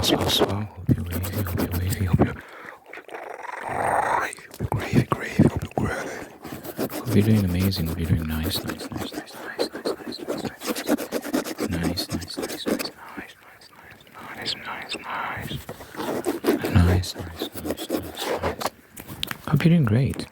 slow. Hope you're wavy, hope you're wavy, hope you're gravy, hope you're gravy. Hope you're doing amazing, hope you're doing nice. Nice. Hope you're doing great.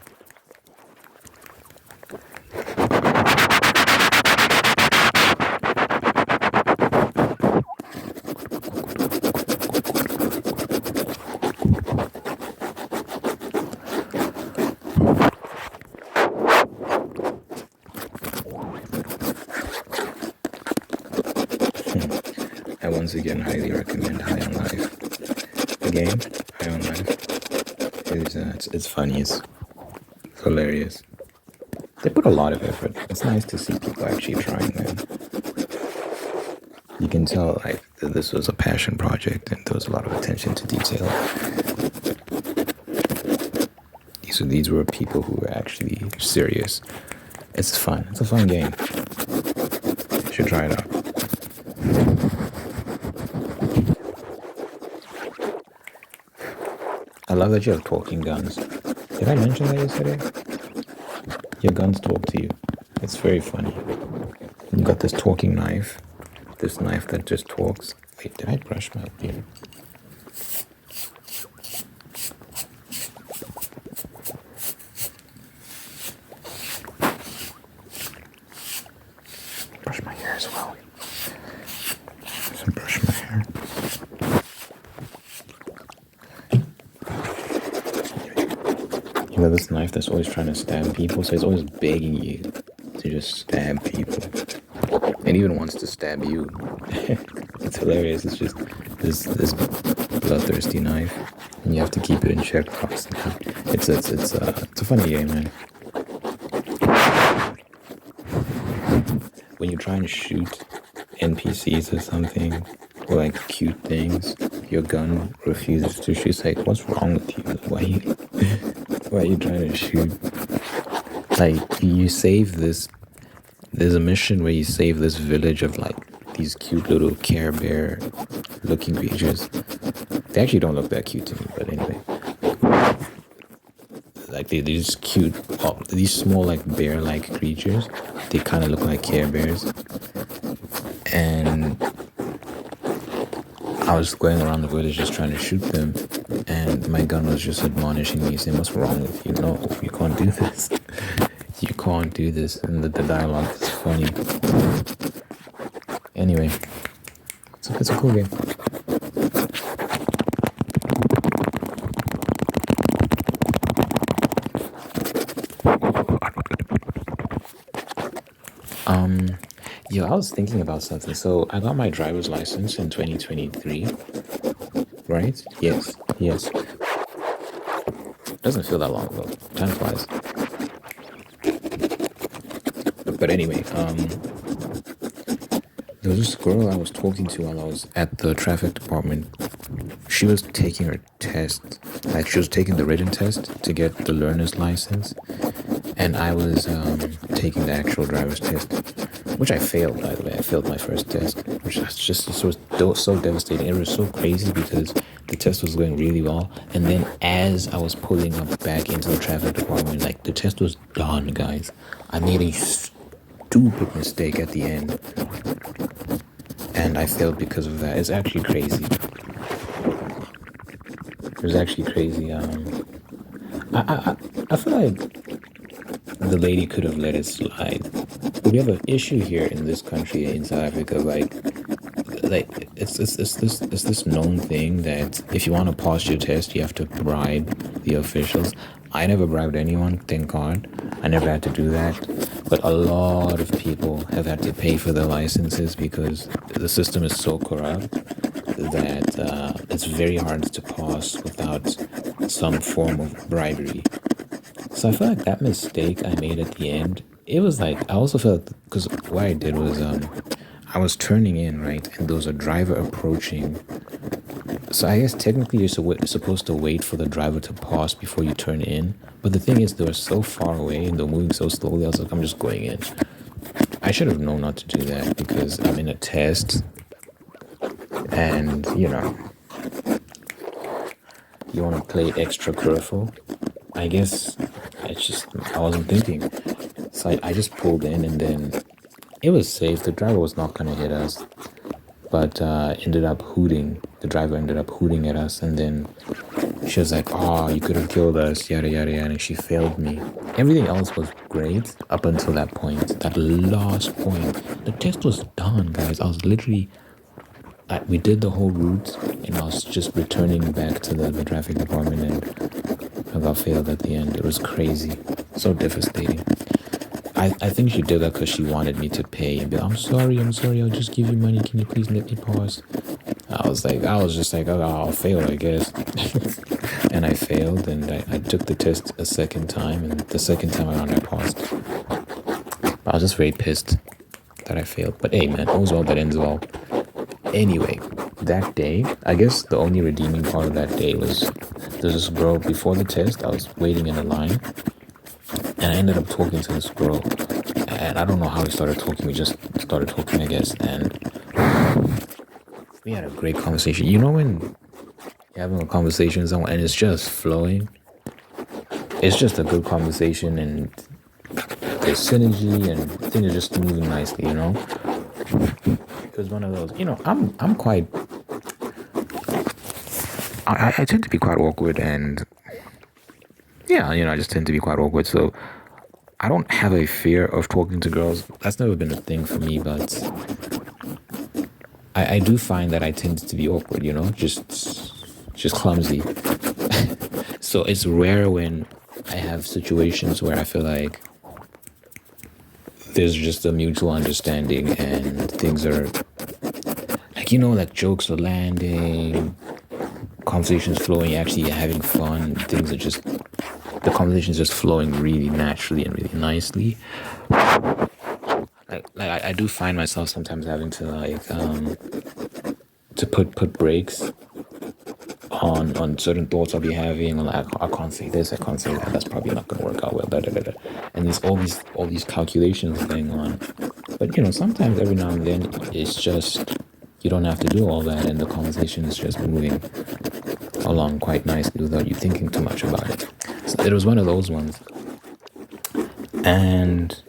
I once again highly recommend High on Life. The game, High on Life, it's funny, it's hilarious. They put a lot of effort. It's nice to see people actually trying, man. You can tell like that this was a passion project and there was a lot of attention to detail. So these were people who were actually serious. It's fun. It's a fun game. You should try it out. I love that you have talking guns. Did I mention that yesterday? Your guns talk to you. It's very funny. You got this talking knife. This knife that just talks. Wait, did I brush my beard? Brush my hair as well. So brush my hair. You got this knife that's always trying to stab people, so it's always begging you to just stab people. It even wants to stab you. It's hilarious. It's just this bloodthirsty knife, and you have to keep it in check constantly. It's a funny game, man. When you're trying to shoot NPCs or something, or like cute things, your gun refuses to shoot. It's like, what's wrong with you? Why are you trying to shoot? Like, you save this. There's a mission where you save this village of like these cute little Care Bear looking creatures. They actually don't look that cute to me, but anyway. Like these cute, these small like bear-like creatures. They kind of look like Care Bears. And I was going around the village just trying to shoot them, and my gun was just admonishing me, saying, "What's wrong with you? No, you can't do this. You can't do this." And the dialogue is funny. Anyway, it's a cool game. Yo, I was thinking about something. So I got my driver's license in 2023, right? Yes. Doesn't feel that long ago. Time flies. But anyway, there was this girl I was talking to while I was at the traffic department. She was taking her test, like she was taking the written test to get the learner's license, and I was taking the actual driver's test, which I failed, by the way. I failed my first test, which was just so devastating. It was so crazy because the test was going really well, and then as I was pulling up back into the traffic department, like the test was done, guys. I made a stupid mistake at the end, and I failed because of that. It's actually crazy. It was actually crazy. I feel like the lady could have let it slide. We have an issue here in this country, in South Africa. Like it's this known thing that if you want to pass your test, you have to bribe the officials. I never bribed anyone, thank God. I never had to do that. But a lot of people have had to pay for their licenses because the system is so corrupt that it's very hard to pass without some form of bribery. So I feel like that mistake I made at the end, it was like, I also felt, because what I did was, I was turning in, right, and there was a driver approaching. So I guess technically you're supposed to wait for the driver to pass before you turn in. But the thing is, they were so far away and they're moving so slowly, I was like, I'm just going in. I should have known not to do that because I'm in a test. And, you know, you want to play extra careful. I guess I wasn't thinking. So I just pulled in, and then it was safe. The driver was not going to hit us, but ended up hooting. The driver ended up hooting at us, and then she was like, "Oh, you could have killed us, yada yada yada," and she failed me. Everything else was great up until that point, that last point. The test was done, guys. I was literally, we did the whole route, and I was just returning back to the traffic department, and I got failed at the end. It was crazy, so devastating. I think she did that because she wanted me to pay and be like, I'm sorry, I'll just give you money. Can you please let me pass? I was just like, oh, I'll fail, I guess. And I failed, and I took the test a second time, and the second time around I passed. But I was just very pissed that I failed. But hey, man, all's well that ends well. Anyway, that day, I guess the only redeeming part of that day was there's this girl before the test. I was waiting in a line, and I ended up talking to this girl. And I don't know how we started talking. We just started talking, I guess. And we had a great conversation. You know when you're having a conversation with someone and it's just flowing? It's just a good conversation, and there's synergy, and things are just moving nicely, you know? It was one of those, I'm quite... I tend to be quite awkward, and... Yeah, I just tend to be quite awkward, so... I don't have a fear of talking to girls. That's never been a thing for me, but... I do find that I tend to be awkward, just clumsy. So it's rare when I have situations where I feel like there's just a mutual understanding and things are like jokes are landing, conversations flowing, actually having fun, the conversation is just flowing really naturally and really nicely. I do find myself sometimes having to to put brakes on certain thoughts I'll be having. Like, I can't say this, I can't say that. That's probably not going to work out well. Da, da, da, da. And there's all these calculations going on. But sometimes every now and then it's just you don't have to do all that, and the conversation is just moving along quite nicely without you thinking too much about it. So it was one of those ones, and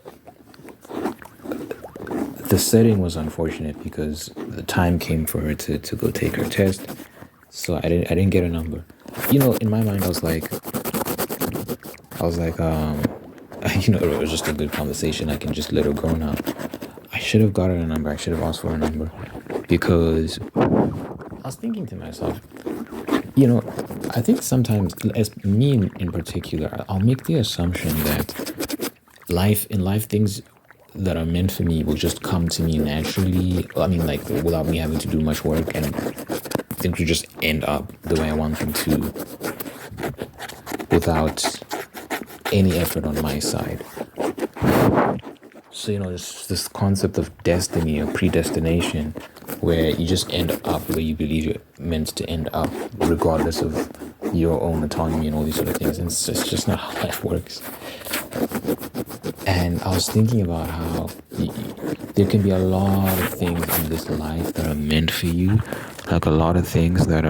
the setting was unfortunate because the time came for her to go take her test. So I didn't get a number. In my mind, I was like, it was just a good conversation. I can just let her go now. I should have gotten a number. I should have asked for a number, because I was thinking to myself, I think sometimes, as me in particular, I'll make the assumption that in life, things that are meant for me will just come to me naturally. I mean, like, without me having to do much work, and things will just end up the way I want them to without any effort on my side. So, this concept of destiny or predestination, where you just end up where you believe you're meant to end up, regardless of your own autonomy and all these sort of things. And it's just not how life works. And I was thinking about how there can be a lot of things in this life that are meant for you, like a lot of things that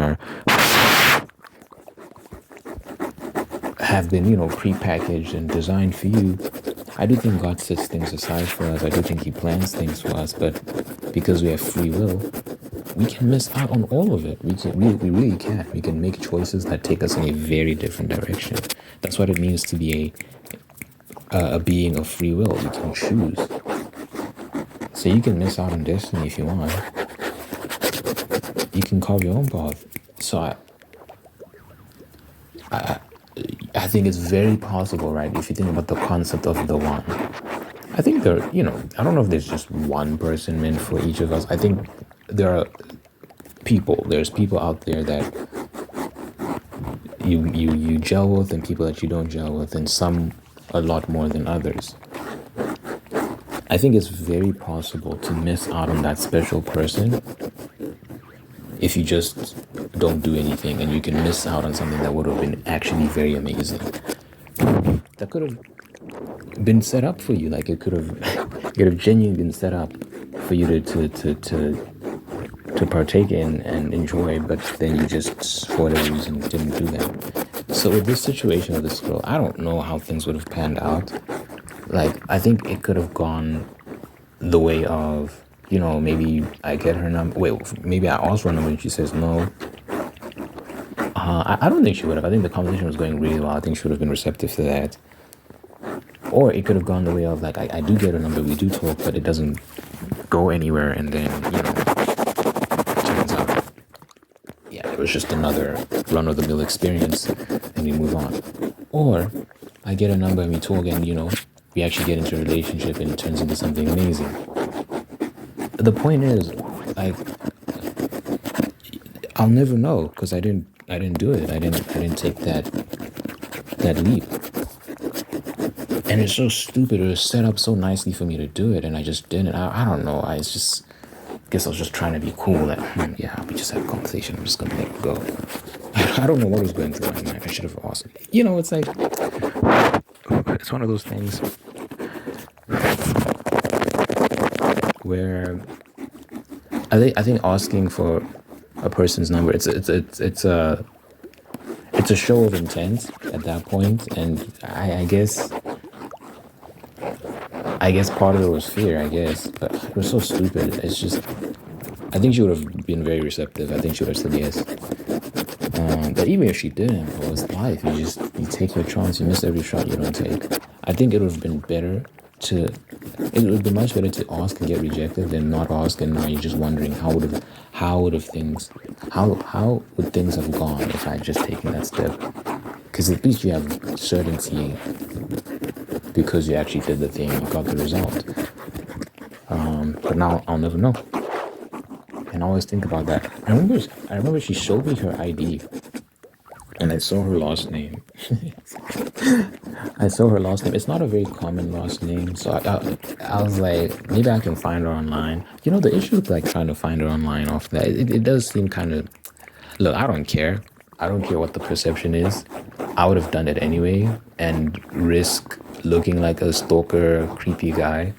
have been, prepackaged and designed for you. I do think God sets things aside for us. I do think He plans things for us, but because we have free will, we can miss out on all of it. We really can. We can make choices that take us in a very different direction. That's what it means to be a being of free will. You can choose. So you can miss out on destiny if you want. You can carve your own path. So I think it's very possible, right? If you think about the concept of the one, I think I don't know if there's just one person meant for each of us. I think there's people out there that you gel with, and people that you don't gel with, and some a lot more than others. I think it's very possible to miss out on that special person if you just don't do anything, and you can miss out on something that would have been actually very amazing. That could have been set up for you. Like, it could have genuinely been set up for you to to partake in and enjoy, but then you just, for whatever reason, didn't do that. So with this situation with this girl, I don't know how things would have panned out. Like, I think it could have gone the way of, maybe I get her number. Wait, maybe I ask her number and she says no. I don't think she would have. I think the conversation was going really well. I think she would have been receptive to that. Or it could have gone the way of, like, I do get her number, we do talk, but it doesn't go anywhere. And then, turns out, yeah, it was just another run-of-the-mill experience and we move on. Or I get a number and we talk and, we actually get into a relationship and it turns into something amazing. The point is, like, I'll never know because I didn't do it. I didn't take that leap. And it's so stupid. It was set up so nicely for me to do it, and I just didn't. I don't know. I guess I was just trying to be cool. That yeah, we just had a conversation. I'm just gonna let it go. I don't know what was going through my mind. I should have asked. It's like it's one of those things where I think asking for a person's number, it's a show of intent at that point, and I guess part of it was fear, I guess, but it was so stupid. It's just, I think she would have been very receptive. I think she would have said yes. But even if she didn't, well, it's life. You take your chance. You miss every shot you don't take. I think it would have been much better to ask and get rejected than not ask, and now you're just wondering how would things have gone if I had just taken that step. Because at least you have certainty because you actually did the thing, you got the result. But now I'll never know. And I always think about that. I remember she showed me her ID and I saw her last name. It's not a very common last name. So I was like, maybe I can find her online. The issue with like trying to find her online off that, it does seem kind of, look, I don't care. I don't care what the perception is. I would have done it anyway and risk looking like a stalker, creepy guy.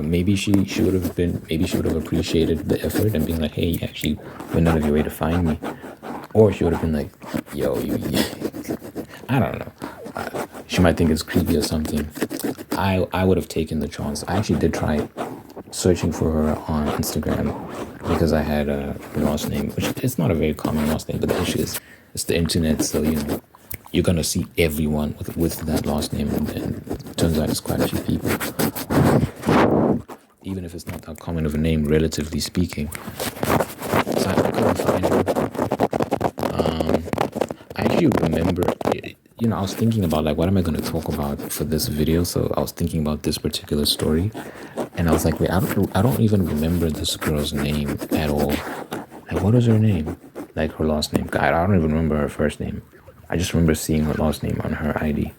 Maybe she would have appreciated the effort and been like, hey, you actually went out of your way to find me. Or she would have been like, yo, I don't know. She might think it's creepy or something. I would have taken the chance. I actually did try searching for her on Instagram because I had a last name, which it's not a very common last name, but the issue is it's the internet, so you're gonna see everyone with that last name, and it turns out it's quite a few people, even if it's not that common of a name, relatively speaking. So I couldn't find her. I actually remember, I was thinking about like, what am I going to talk about for this video? So I was thinking about this particular story, and I was like, wait, I don't even remember this girl's name at all. Like, what is her name? Like her last name. God, I don't even remember her first name. I just remember seeing her last name on her ID.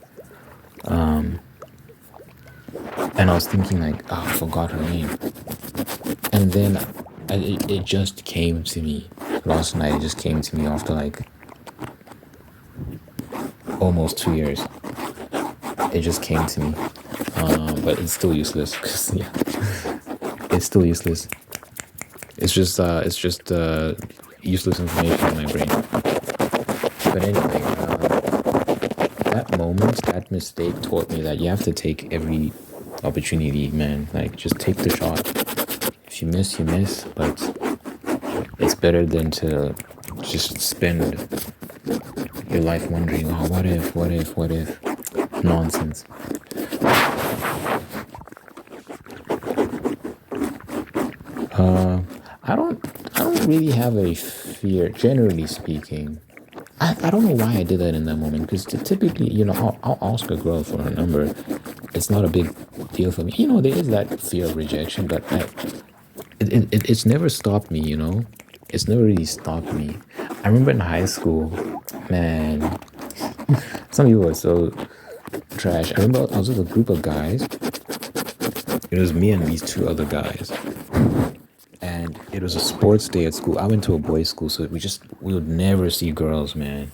And I was thinking like, oh, I forgot her name. And then it just came to me last night. It just came to me after like almost 2 years. It just came to me. But it's still useless because it's still useless. It's just useless information in my brain. But anyway, that moment, that mistake taught me that you have to take every opportunity, man. Like, just take the shot. If you miss, you miss. But it's better than to just spend your life wondering, oh, what if? Nonsense. I don't really have a fear, generally speaking. I don't know why I did that in that moment, because typically, I'll ask a girl for her number. It's not a big deal for me. There is that fear of rejection, but it's never stopped me, It's never really stopped me. I remember in high school, man, some people were so trash. I remember I was with a group of guys. It was me and these two other guys. And it was a sports day at school. I went to a boys' school, so we would never see girls, man.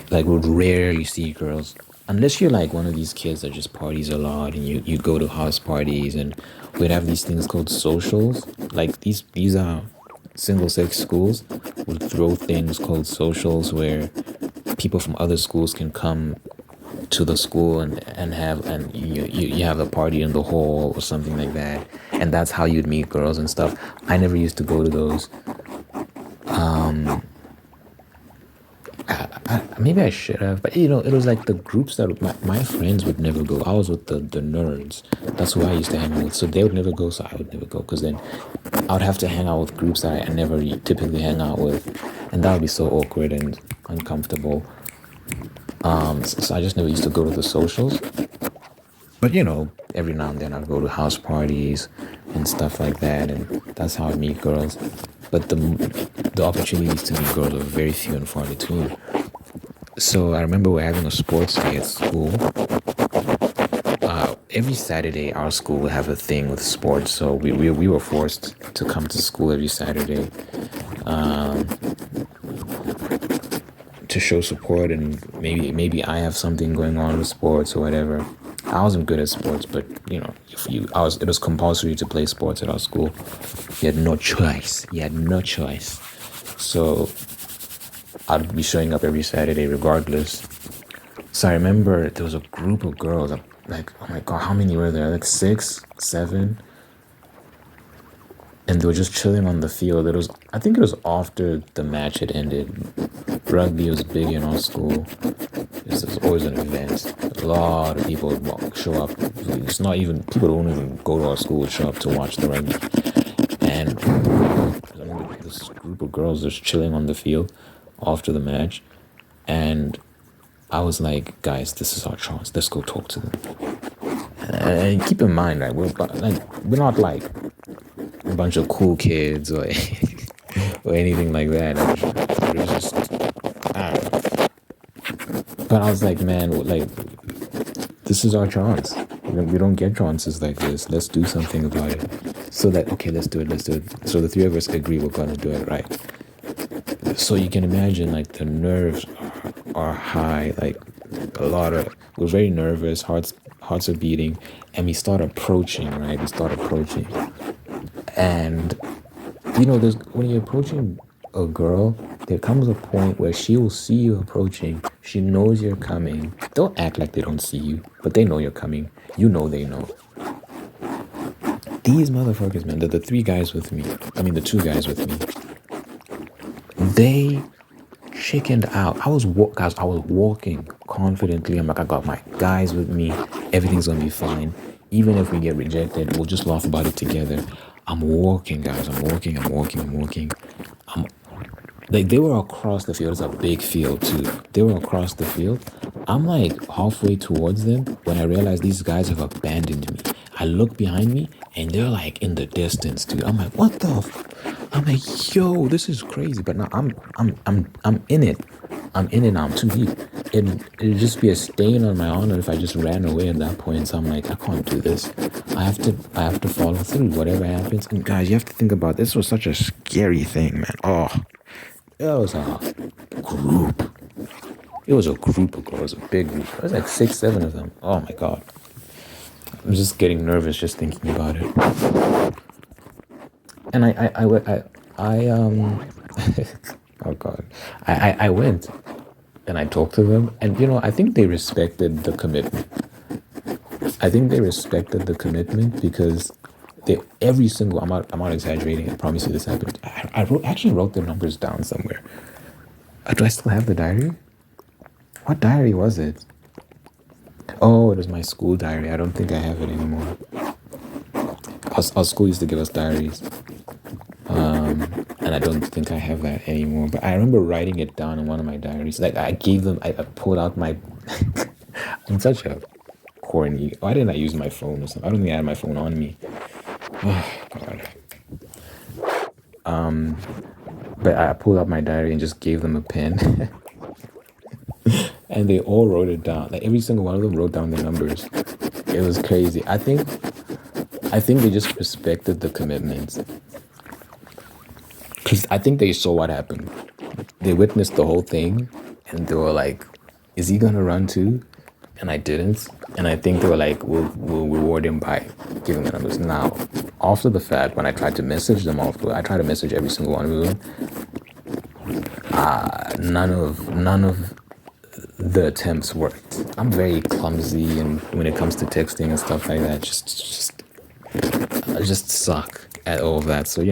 Like, we would rarely see girls. Unless you're like one of these kids that just parties a lot and you go to house parties and we'd have these things called socials. Like these are single sex schools would throw things called socials where people from other schools can come to the school and have and you have a party in the hall or something like that, and that's how you'd meet girls and stuff. I never used to go to those. Maybe I should have, but it was like the groups that my friends would never go. I was with the nerds. That's who I used to hang out with. So they would never go, so I would never go, because then I would have to hang out with groups that I never typically hang out with, and that would be so awkward and uncomfortable. So I just never used to go to the socials. But every now and then I'd go to house parties and stuff like that, and that's how I meet girls. But the opportunities to meet girls are very few and far between. So I remember we're having a sports day at school. Every Saturday, our school would have a thing with sports, so we were forced to come to school every Saturday to show support, and maybe I have something going on with sports or whatever. I wasn't good at sports, but it was compulsory to play sports at our school. You had no choice. So I'd be showing up every Saturday regardless. So I remember there was a group of girls. Like, oh my God, how many were there? Like 6, 7. And they were just chilling on the field. I think it was after the match had ended. Rugby was big in our school. It was always an event. A lot of people would show up. It's not even, people don't even go to our school, would show up to watch the rugby. And I remember this group of girls just chilling on the field after the match. And I was like, guys, this is our chance. Let's go talk to them. And keep in mind, right, we're not like a bunch of cool kids or or anything like that. We're just, I don't know. But I was like, man, like, this is our chance. We don't get chances like this. Let's do something about it. So let's do it. So the three of us agree we're gonna do it, right? So you can imagine, like, the nerves are high. Like, we're very nervous. Hearts are beating, and we start approaching, right? And when you're approaching a girl, there comes a point where she will see you approaching. She knows you're coming. Don't act like they don't see you, but they know you're coming. You know they know. These motherfuckers, man, the 2 guys with me, they chickened out. I was walking confidently. I'm like, I got my guys with me. Everything's gonna be fine. Even if we get rejected, we'll just laugh about it together. I'm walking, guys. I'm walking. Like, they were across the field. It's a big field too. They were across the field. I'm like halfway towards them when I realize these guys have abandoned me. I look behind me and they're like in the distance, dude. I'm like, what the? I'm like, yo, this is crazy. But now I'm in it. I'm in it now. I'm too deep. It'd just be a stain on my honor if I just ran away at that point. So I'm like, I can't do this. I have to follow through whatever happens. And guys, you have to think about this. Was such a scary thing, man. Oh, it was a group. It was a group of girls, a big group. It was like 6, 7 of them. Oh my God. I'm just getting nervous just thinking about it. And oh God, I went and I talked to them, and I think they respected the commitment. Because I'm not exaggerating. I promise you this happened. I actually wrote their numbers down somewhere. Do I still have the diary? What diary was it? Oh, it was my school diary. I don't think I have it anymore. Our school used to give us diaries. And I don't think I have that anymore. But I remember writing it down in one of my diaries. Like, I pulled out my... I'm such a corny... Why didn't I use my phone or something? I don't think I had my phone on me. Oh, God. But I pulled out my diary and just gave them a pen. And they all wrote it down. Like, every single one of them wrote down their numbers. It was crazy. I think they just respected the commitments. Because I think they saw what happened. They witnessed the whole thing, and they were like, is he going to run too? And I didn't. And I think they were like, we'll reward him by giving the numbers now. after the fact, when I tried to message them after, I tried to message every single one of them. None of the attempts worked. I'm very clumsy, and when it comes to texting and stuff like that, I just suck at all of that. So I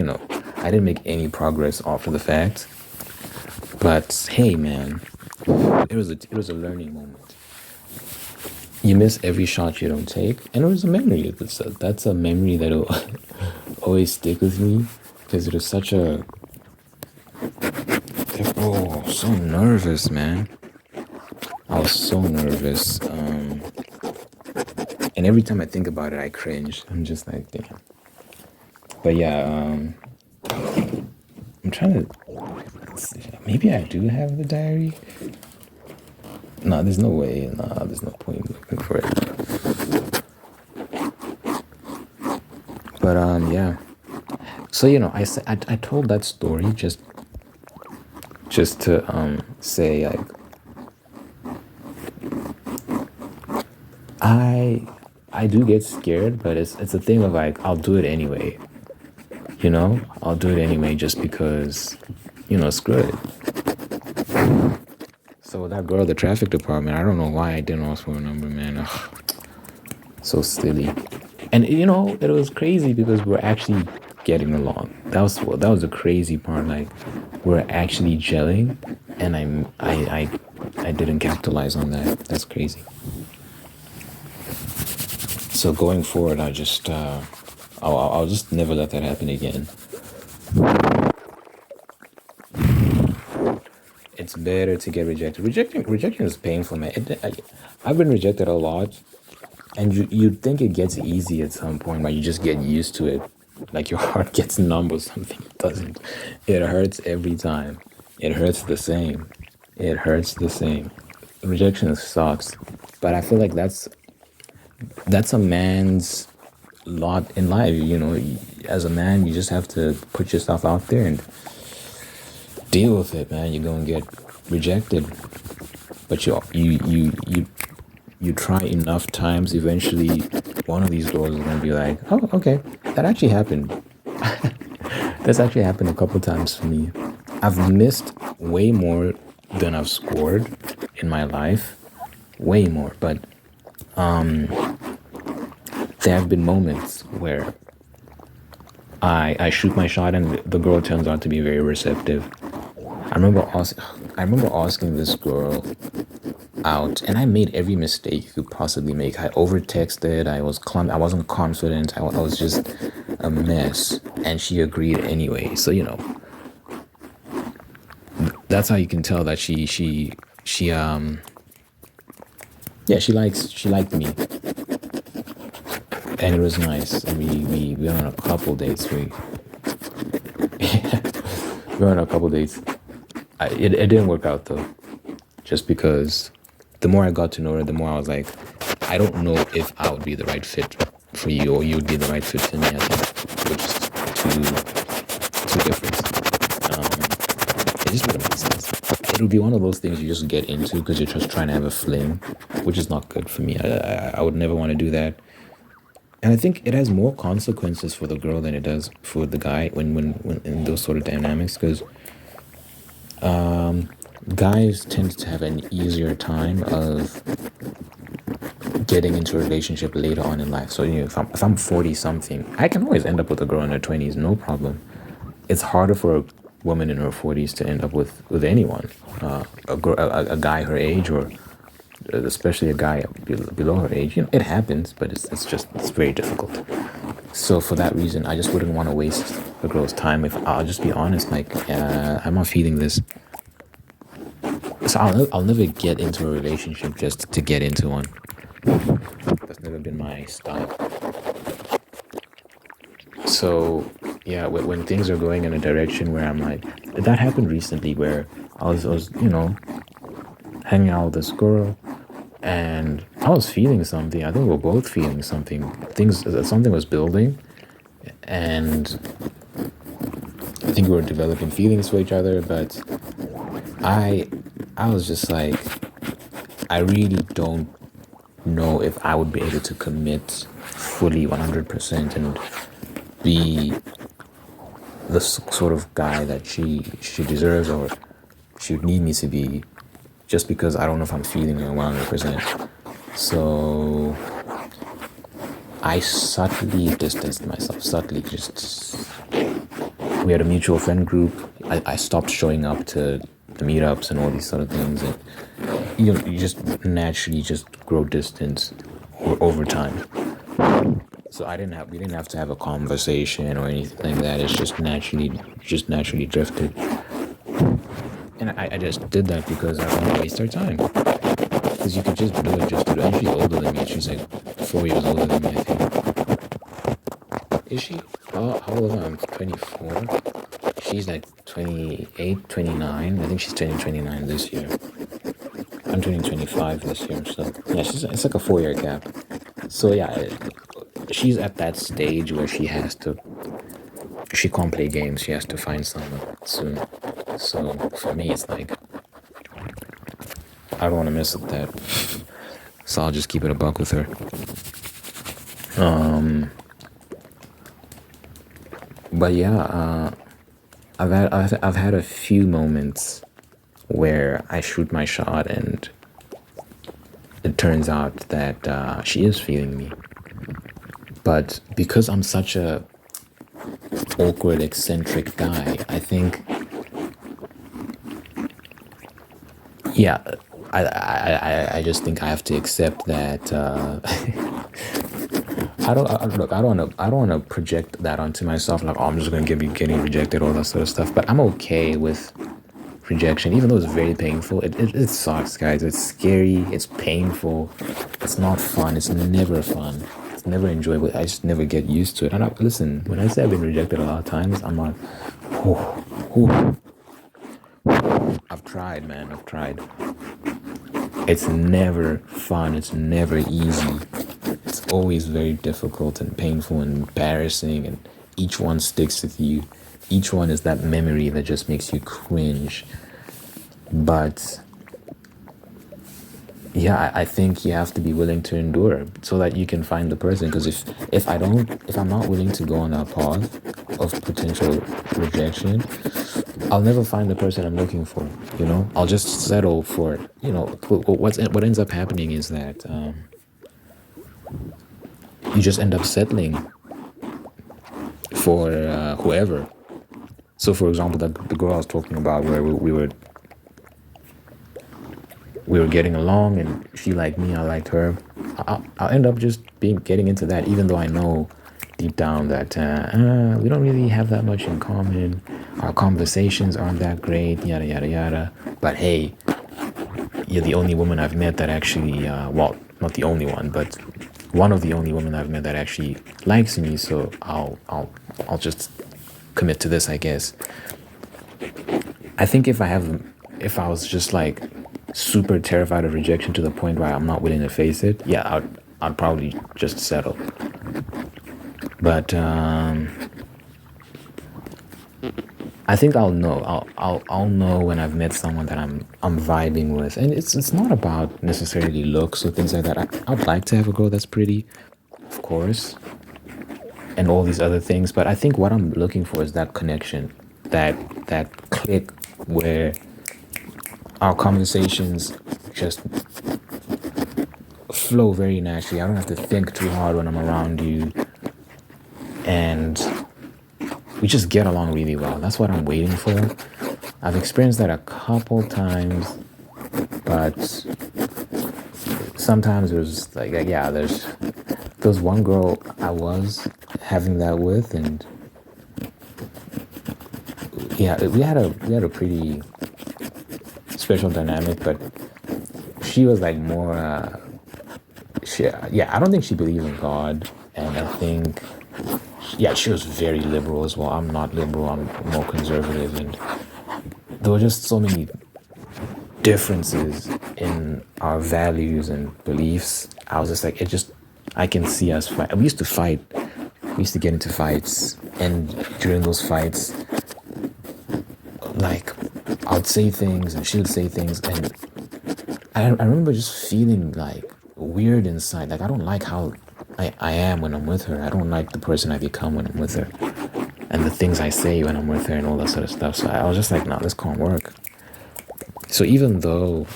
didn't make any progress after the fact. But hey, man, it was a learning moment. You miss every shot you don't take, and it was a memory. That's a memory that'll always stick with me because it was such a. Oh, so nervous, man. I was so nervous. And every time I think about it, I cringe. I'm just like, damn. But yeah, I'm trying to. Maybe I do have the diary. No, there's no way. No, there's no point looking for it. But yeah. So I told that story just to say like I do get scared, but it's a thing of like I'll do it anyway. I'll do it anyway just because screw it. So that girl at the traffic department, I don't know why I didn't ask for her number, man. Ugh, so silly. And it was crazy because we're actually getting along. That was the crazy part. Like we're actually gelling, and I didn't capitalize on that. That's crazy. So going forward, I'll just never let that happen again. It's better to get rejected. Rejection is painful, man. I've been rejected a lot, and you'd think it gets easy at some point, but you just get used to it. Like your heart gets numb or something. It doesn't. It hurts every time. It hurts the same. It hurts the same. Rejection sucks, but I feel like that's a man's lot in life. As a man, you just have to put yourself out there and deal with it, man. You're gonna get rejected, but you try enough times. Eventually, one of these girls is gonna be like, "Oh, okay, that actually happened." That's actually happened a couple times for me. I've missed way more than I've scored in my life, way more. But there have been moments where I shoot my shot and the girl turns out to be very receptive. I remember asking this girl out, and I made every mistake you could possibly make. I over texted. I wasn't confident. I was just a mess, and she agreed anyway. So that's how you can tell that she yeah, she liked me, and it was nice. And we went on a couple dates. We went on a couple dates. It didn't work out though, just because the more I got to know her, the more I was like, I don't know if I would be the right fit for you or you would be the right fit for me. I think we're just too different. It just wouldn't make sense. It would be one of those things you just get into because you're just trying to have a fling, which is not good for me. I would never want to do that. And I think it has more consequences for the girl than it does for the guy when in those sort of dynamics, because guys tend to have an easier time of getting into a relationship later on in life. So if I'm 40 something, I can always end up with a girl in her 20s, no problem. It's harder for a woman in her 40s to end up with anyone, a guy her age, or especially a guy below her age. It happens, but it's very difficult. So for that reason, I just wouldn't want to waste a girl's time. If I'll just be honest, like I'm not feeling this. So I'll never get into a relationship just to get into one. That's never been my style. So yeah, when things are going in a direction where I'm like, that happened recently where I was hanging out with this girl, and I was feeling something. I think we were both feeling something. Something was building, and I think we were developing feelings for each other. But I was just like, I really don't know if I would be able to commit fully 100%, and be the sort of guy that she deserves or she would need me to be, just because I don't know if I'm feeling her 100%. So I subtly distanced myself, subtly just. We had a mutual friend group. I stopped showing up to the meetups and all these sort of things, and you just naturally just grow distance over time. So we didn't have to have a conversation or anything like that. It's just naturally drifted. And I just did that because I don't want to waste her time. Because you could just do it, And she's older than me. She's like 4 years older than me, I think. Is she? How old am I? I'm 24. She's like 28, 29. I think she's turning 29 this year. I'm turning 25 this year. So yeah, it's like a 4-year gap. So yeah, she's at that stage where she can't play games. She has to find someone soon. So for me, it's like, I don't want to mess with that. So I'll just keep it a buck with her. But yeah, I've had a few moments where I shoot my shot and it turns out that she is feeling me. But because I'm such a awkward, eccentric guy, I think, yeah, I just think I have to accept that. I don't want to project that onto myself. Like, oh, I'm just gonna be getting rejected, all that sort of stuff. But I'm okay with rejection, even though it's very painful. It sucks, guys. It's scary. It's painful. It's not fun. It's never fun. It's never enjoyable. I just never get used to it. And listen, when I say I've been rejected a lot of times, I'm like, I've tried, man. I've tried. It's never fun. It's never easy. It's always very difficult and painful and embarrassing, and each one sticks with you. Each one is that memory that just makes you cringe. But yeah, I think you have to be willing to endure so that you can find the person. Because if I'm not willing to go on that path of potential rejection, I'll never find the person I'm looking for. I'll just settle for, what ends up happening is that you just end up settling for whoever. So, for example, the girl I was talking about, where we were getting along, and she liked me, I liked her. I'll end up just getting into that, even though I know deep down that we don't really have that much in common. Our conversations aren't that great, yada yada yada. But hey, you're the only woman I've met that actually, well, not the only one, but one of the only women I've met that actually likes me. So I'll just commit to this, I guess. I think if I was just like super terrified of rejection to the point where I'm not willing to face it, yeah, I'd probably just settle. But I think I'll know. I'll know when I've met someone that I'm vibing with, and it's not about necessarily looks or things like that. I'd like to have a girl that's pretty, of course, and all these other things. But I think what I'm looking for is that connection, that click where our conversations just flow very naturally. I don't have to think too hard when I'm around you, and we just get along really well. That's what I'm waiting for. I've experienced that a couple times, but sometimes it was like, yeah, there's one girl I was having that with, and yeah, we had a pretty special dynamic, but she was like more I don't think she believed in God, and I think she was very liberal as well. I'm not liberal, I'm more conservative, and there were just so many differences in our values and beliefs. I was just like, I can see us fight. We used to fight. We used to get into fights, and during those fights, like, I would say things and she would say things, and I remember just feeling like weird inside. Like, I don't like how I am when I'm with her. I don't like the person I become when I'm with her, and the things I say when I'm with her, and all that sort of stuff. So I was just like, nah, this can't work. So even though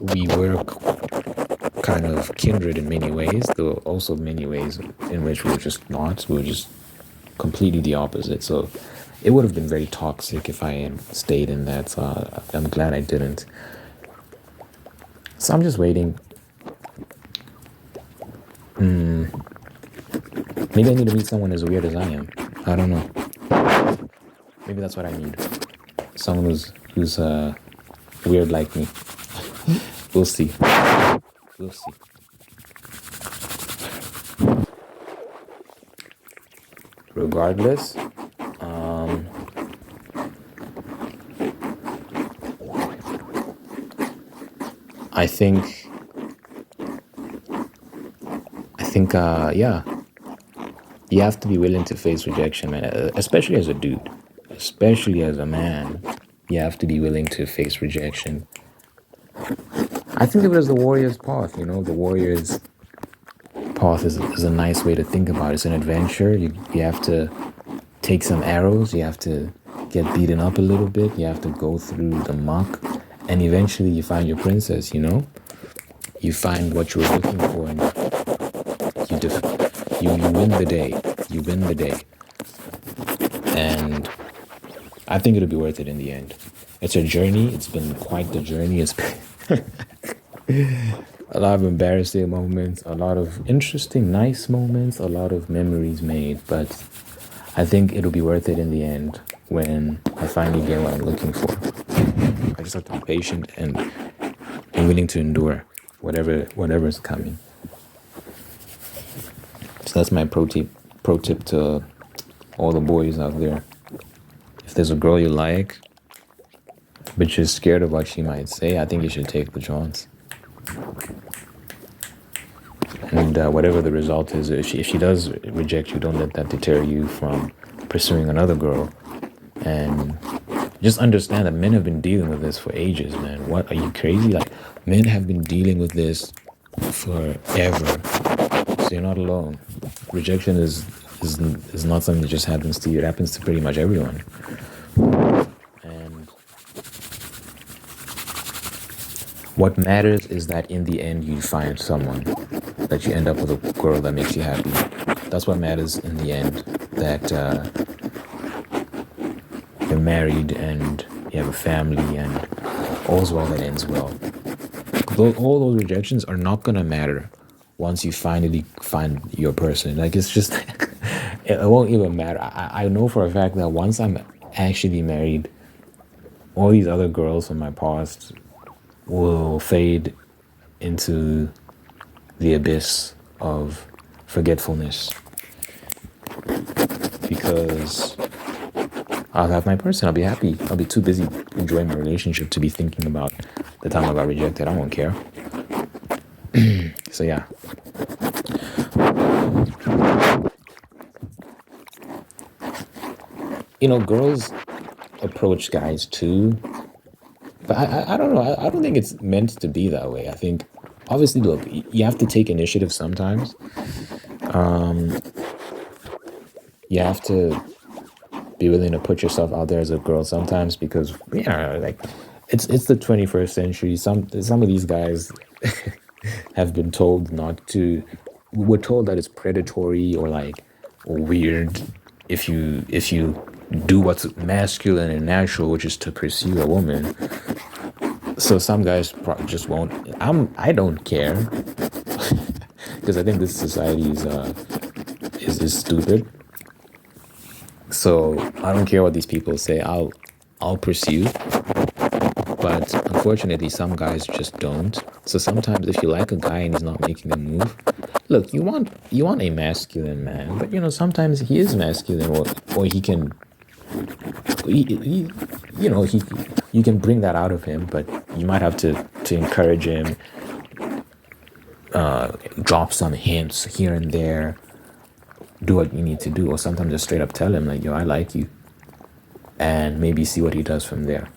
we were kind of kindred in many ways, there were also many ways in which we were just not. We were just completely the opposite. So it would have been very toxic if I had stayed in that. So I'm glad I didn't. So I'm just waiting. Maybe I need to meet someone as weird as I am. I don't know. Maybe that's what I need. Someone who's weird like me. We'll see. We'll see. Regardless, I think, yeah, you have to be willing to face rejection, man. Especially as a dude, especially as a man, you have to be willing to face rejection. I think of it as the warrior's path. The warrior's path is a nice way to think about it. It's an adventure. You have to take some arrows. You have to get beaten up a little bit. You have to go through the muck, and eventually you find your princess. You find what you were looking for, and you win the day. You win the day, and I think it'll be worth it in the end. It's a journey. It's been quite the journey. It's been a lot of embarrassing moments, a lot of interesting, nice moments, a lot of memories made. But I think it'll be worth it in the end when I finally get what I'm looking for. I just have to be patient and willing to endure whatever's coming. So that's my pro tip to all the boys out there. If there's a girl you like, but you're scared of what she might say, I think you should take the chance. And whatever the result is, if she does reject you, don't let that deter you from pursuing another girl. And just understand that men have been dealing with this for ages, man. What, are you crazy? Like, men have been dealing with this forever. So you're not alone. Rejection is not something that just happens to you. It happens to pretty much everyone. And what matters is that in the end you find someone, that you end up with a girl that makes you happy. That's what matters in the end. That you're married and you have a family and all's well that ends well. All those rejections are not gonna matter once you finally find your person. Like, it's just it won't even matter. I know for a fact that once I'm actually married, all these other girls from my past will fade into the abyss of forgetfulness, because I'll have my person. I'll be happy. I'll be too busy enjoying my relationship to be thinking about the time I got rejected. I won't care. So yeah. Girls approach guys too, but I don't know. I don't think it's meant to be that way. I think, obviously, look, you have to take initiative sometimes. You have to be willing to put yourself out there as a girl sometimes, because like, it's the 21st century. Some of these guys have been told not to. We're told that it's predatory or weird if you do what's masculine and natural, which is to pursue a woman. So some guys just won't. I don't care, because I think this society is stupid. So I don't care what these people say. I'll pursue. But unfortunately, some guys just don't. So sometimes if you like a guy and he's not making a move, look, you want a masculine man, but sometimes he is masculine, or he can, you can bring that out of him, but you might have to encourage him, drop some hints here and there, do what you need to do, or sometimes just straight up tell him, like, yo, I like you, and maybe see what he does from there.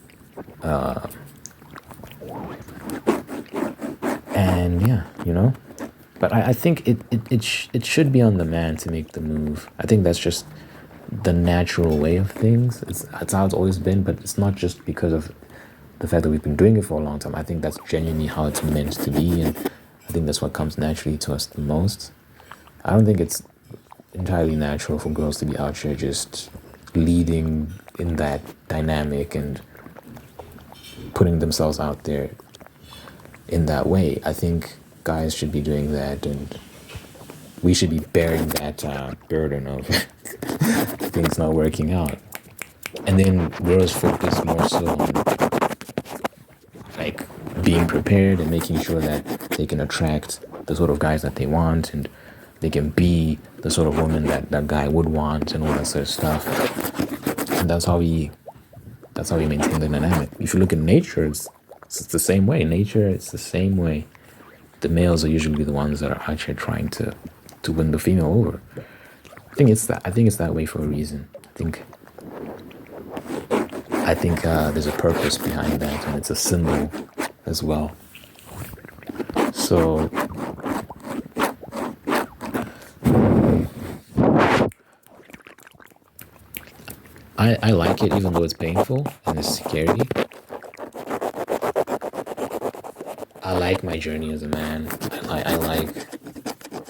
And yeah, But I think it should be on the man to make the move. I think that's just the natural way of things. It's how it's always been, but it's not just because of the fact that we've been doing it for a long time. I think that's genuinely how it's meant to be, and I think that's what comes naturally to us the most. I don't think it's entirely natural for girls to be out here just leading in that dynamic and putting themselves out there in that way. I think guys should be doing that, and we should be bearing that burden of things not working out. And then girls focus more so on like being prepared and making sure that they can attract the sort of guys that they want, and they can be the sort of woman that that guy would want, and all that sort of stuff. And that's how we maintain the dynamic. If you look at nature, it's the same way. Nature, it's the same way. The males are usually the ones that are actually trying to win the female over. I think it's that way for a reason. I think there's a purpose behind that, and it's a symbol as well. So I like it, even though it's painful and it's scary. I like my journey as a man. I like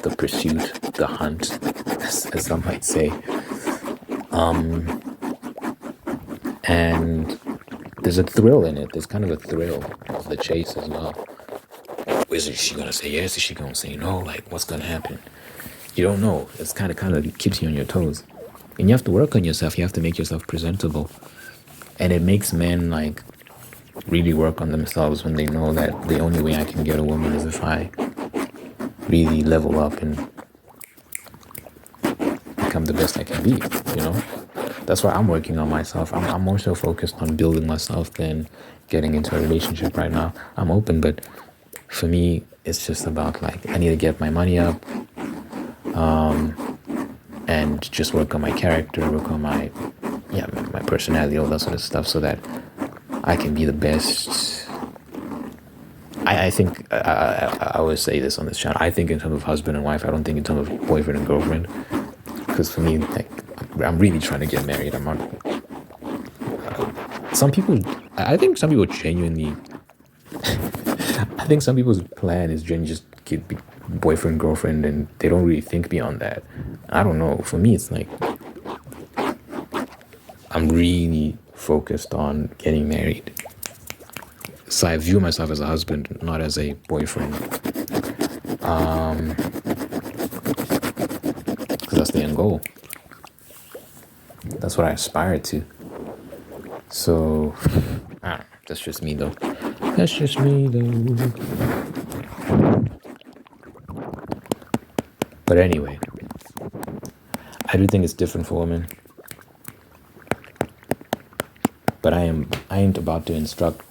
the pursuit, the hunt, as some might say. And there's a thrill in it. There's kind of a thrill of the chase as well. Is she gonna say yes? Is she gonna say no? Like, what's gonna happen? You don't know. It's kind of keeps you on your toes, and you have to work on yourself. You have to make yourself presentable, and it makes men like really work on themselves when they know that the only way I can get a woman is if I really level up and become the best I can be. You know, that's why I'm working on myself. I'm more so focused on building myself than getting into a relationship right now. I'm open, but for me, it's just about like I need to get my money up, and just work on my character, work on my personality, all that sort of stuff, so that I can be the best. I think I always say this on this channel. I think in terms of husband and wife. I don't think in terms of boyfriend and girlfriend. Because for me, like, I'm really trying to get married. I'm not. Some people, I think some people genuinely. I think some people's plan is genuinely just get boyfriend, girlfriend, and they don't really think beyond that. I don't know. For me, it's like I'm really focused on getting married. So I view myself as a husband, not as a boyfriend. Because that's the end goal. That's what I aspire to. So, I don't know. That's just me, though. That's just me, though. But anyway, I do think it's different for women. But I ain't about to instruct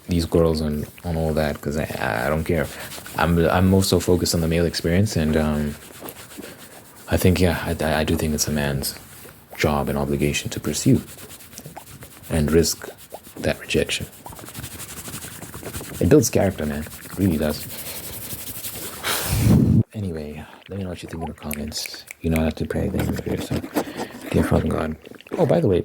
these girls on all that, because I don't care. I'm more so focused on the male experience, and I think I do think it's a man's job and obligation to pursue and risk that rejection. It builds character, man. It really does. Anyway, let me know what you think in the comments. You know I have to pray then for yourself. Dear Father God. Oh, by the way,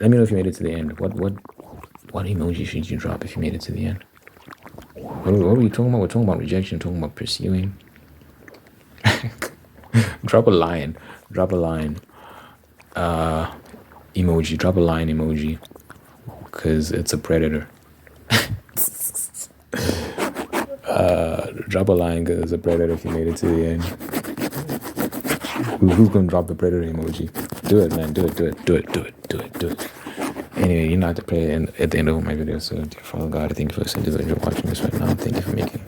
let me know if you made it to the end. What emoji should you drop if you made it to the end? What are we talking about? We're talking about rejection, talking about pursuing. Drop a line. Emoji. Drop a line emoji. Because it's a predator. Drop a line because it's a predator if you made it to the end. Who's going to drop the predator emoji? Do it, man. Do it. Anyway, you know how to pray at the end of my video. So, dear Father God, I thank you for the individuals who are watching this right now. Thank you for making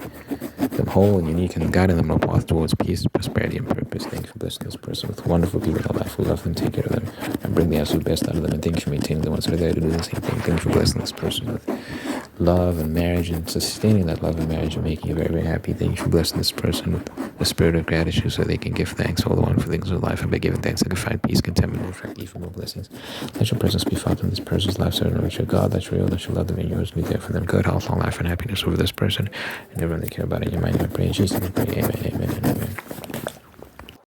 them whole and unique and guiding them on a path towards peace, prosperity, and purpose. Thank you for blessing this person with wonderful people in their life who love them, take care of them, and bring the absolute best out of them. And thank you for maintaining the ones who are there to do the same thing. Thank you for blessing this person with love and marriage and sustaining that love and marriage and making you very, very happy. Thank you for blessing this person with a spirit of gratitude so they can give thanks for all the wonderful things of life, and by giving thanks, they can find peace, contentment, and attract even more blessings. Let your presence be felt in this person's life, so that your God, that's real, that you love them and yours, be there for them. Good health, long life, and happiness over this person and everyone they care about. In your mind, I pray in Jesus' name, I pray. Amen, amen, and amen.